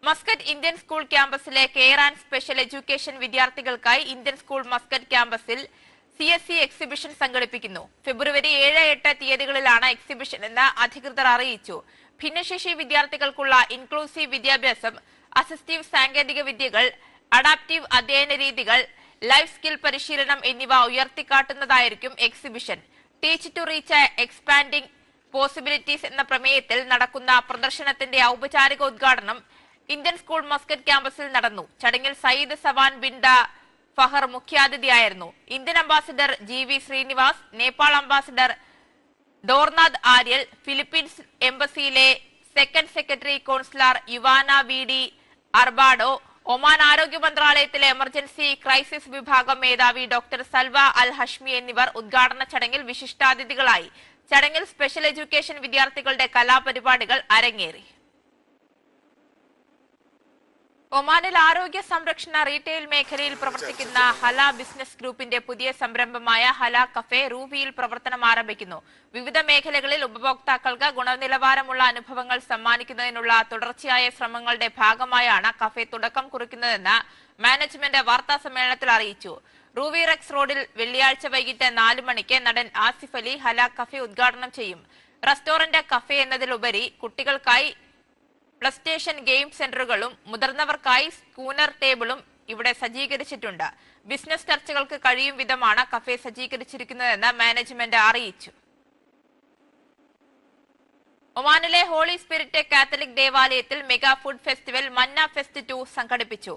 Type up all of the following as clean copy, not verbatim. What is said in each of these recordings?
Muscat Indian school ക്യാമ്പസിലെ care and special education വിദ്യാർത്ഥികൾക്കായി Indian school Muscat ക്യാമ്പസിൽ CSE exhibition സംഘടിപ്പിക്കുന്നു. ഫെബ്രുവരി 7-8 തീയതികളിലാണ് എക്സിബിഷൻ എന്ന് അധികൃതർ അറിയിച്ചു. ഭിന്നശേഷി വിദ്യാർത്ഥികൾക്കുള്ള ഇൻക്ലൂസീവ് വിദ്യാഭ്യാസം, അസിസ്റ്റീവ് സാങ്കേതിക വിദ്യകൾ, അഡാപ്റ്റീവ് അധ്യയന രീതികൾ, ലൈഫ് സ്കിൽ പരിശീലനം എന്നിവ ഉയർത്തിക്കാട്ടുന്നതായിരിക്കും exhibition. Teach to reach expanding possibilities എന്ന പ്രമേയത്തിൽ നടക്കുന്ന പ്രദർശനത്തിന്റെ ഔപചാരിക ഉദ്ഘാടനം ഇന്ത്യൻ സ്കൂൾ മസ്കറ്റ് ക്യാമ്പസിൽ നടന്നു. ചടങ്ങിൽ സയ്യിദ് സവാൻ ബിൻഡ ഫഹർ മുഖ്യാതിഥിയായിരുന്നു. Indian ambassador GV Srinivas, Nepal ambassador Dornath Aryal, Philippines എംബസിയിലെ second secretary consular Juana VD അർബാഡോ, ഒമാൻ ആരോഗ്യ മന്ത്രാലയത്തിലെ എമർജൻസി ക്രൈസിസ് വിഭാഗം മേധാവി ഡോക്ടർ സൽവ അൽ ഹഷ്മി എന്നിവർ ഉദ്ഘാടന ചടങ്ങിൽ വിശിഷ്ടാതിഥികളായി. ചടങ്ങിൽ സ്പെഷ്യൽ എഡ്യൂക്കേഷൻ വിദ്യാർത്ഥികളുടെ കലാപരിപാടികൾ അരങ്ങേറി. ഒമാനിൽ ആരോഗ്യ സംരക്ഷണ റീറ്റെയിൽ മേഖലയിൽ പ്രവർത്തിക്കുന്ന ഹല ബിസിനസ് ഗ്രൂപ്പിന്റെ പുതിയ സംരംഭമായ ഹല കഫേ റൂവിയിൽ പ്രവർത്തനം ആരംഭിക്കുന്നു. വിവിധ മേഖലകളിൽ ഉപഭോക്താക്കൾക്ക് ഗുണനിലവാരമുള്ള അനുഭവങ്ങൾ സമ്മാനിക്കുന്നതിനുള്ള തുടർച്ചയായ ശ്രമങ്ങളുടെ ഭാഗമായാണ് കഫേ തുടക്കം കുറിക്കുന്നതെന്ന് മാനേജ്മെന്റ് വാർത്താ സമ്മേളനത്തിൽ അറിയിച്ചു. റൂവി റെക്സ് റോഡിൽ വെള്ളിയാഴ്ച വൈകിട്ട് 4 മണിക്ക് നടൻ ആസിഫ് അലി ഹല കഫേ ഉദ്ഘാടനം ചെയ്യും. റെസ്റ്റോറന്റ് കഫേ എന്നതിലുപരി കുട്ടികൾക്കായി പ്ലേസ്റ്റേഷൻ ഗെയിം സെന്ററുകളും മുതിർന്നവർക്കായി സ്കൂനർ ടേബിളും ഇവിടെ സജ്ജീകരിച്ചിട്ടുണ്ട്. ബിസിനസ് ചർച്ചകൾക്ക് കഴിയും വിധമാണ് കഫേ സജ്ജീകരിച്ചിരിക്കുന്നതെന്ന് മാനേജ്മെന്റ് അറിയിച്ചു. ഒമാനിലെ ഹോളി സ്പിരിറ്റ് കാത്തലിക് ദേവാലയത്തിൽ മെഗാ ഫുഡ് ഫെസ്റ്റിവൽ മന്ന ഫെസ്റ്റ് 2 സംഘടിപ്പിച്ചു.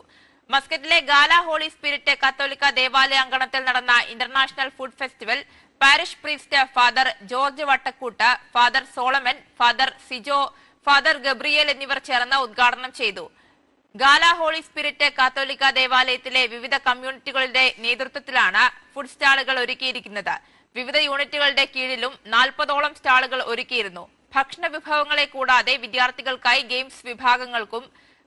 മസ്കറ്റിലെ ഗാല ഹോളി സ്പിരിറ്റ് കത്തോലിക്ക ദേവാലയ അങ്കണത്തിൽ നടന്ന international food festival parish priest father George Vattakkoottu, father Solomon, father Sijo, father Gabriel എന്നിവർ ചേർന്ന് ഉദ്ഘാടനം ചെയ്തു. ഗാല ഹോളി സ്പിരിറ്റ് കാത്തോലിക്ക ദേവാലയത്തിലെ വിവിധ കമ്മ്യൂണിറ്റികളുടെ നേതൃത്വത്തിലാണ് ഫുഡ് സ്റ്റാളുകൾ ഒരുക്കിയിരിക്കുന്നത്. വിവിധ യൂണിറ്റുകളുടെ കീഴിലും 40ഓളം സ്റ്റാളുകൾ ഒരുക്കിയിരുന്നു. ഭക്ഷണ വിഭവങ്ങളെ കൂടാതെ വിദ്യാർത്ഥികൾക്കായി ഗെയിംസ് വിഭാഗങ്ങൾക്കും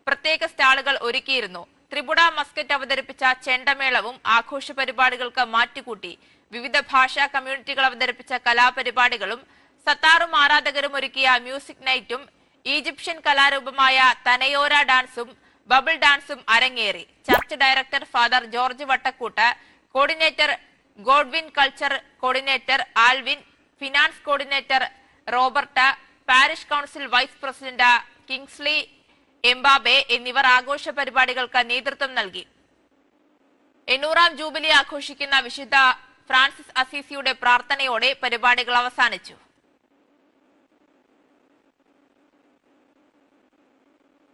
പ്രത്യേക സ്റ്റാളുകൾ ഒരുക്കിയിരുന്നു. ത്രിപുര മസ്കറ്റ് അവതരിപ്പിച്ച ചെണ്ടമേളവും ആഘോഷ പരിപാടികൾക്ക് മാറ്റുകൂട്ടി. വിവിധ ഭാഷാ കമ്മ്യൂണിറ്റികൾ അവതരിപ്പിച്ച കലാപരിപാടികളും സത്താറും ആരാധകരും ഒരുക്കിയ മ്യൂസിക് നൈറ്റും ഈജിപ്ഷ്യൻ കലാരൂപമായ തനയോര ഡാൻസും ബബിൾ ഡാൻസും അരങ്ങേറി. Church director father George Vattakkoottu, coordinator Godwin, culture coordinator Alvin, finance coordinator Robert, parish council vice president Kingsley Mbabe എന്നിവർ ആഘോഷ പരിപാടികൾക്ക് നേതൃത്വം നൽകി. 800ാം ജൂബിലി ആഘോഷിക്കുന്ന വിശുദ്ധ ഫ്രാൻസിസ് അസീസിയുടെ പ്രാർത്ഥനയോടെ പരിപാടികൾ അവസാനിച്ചു.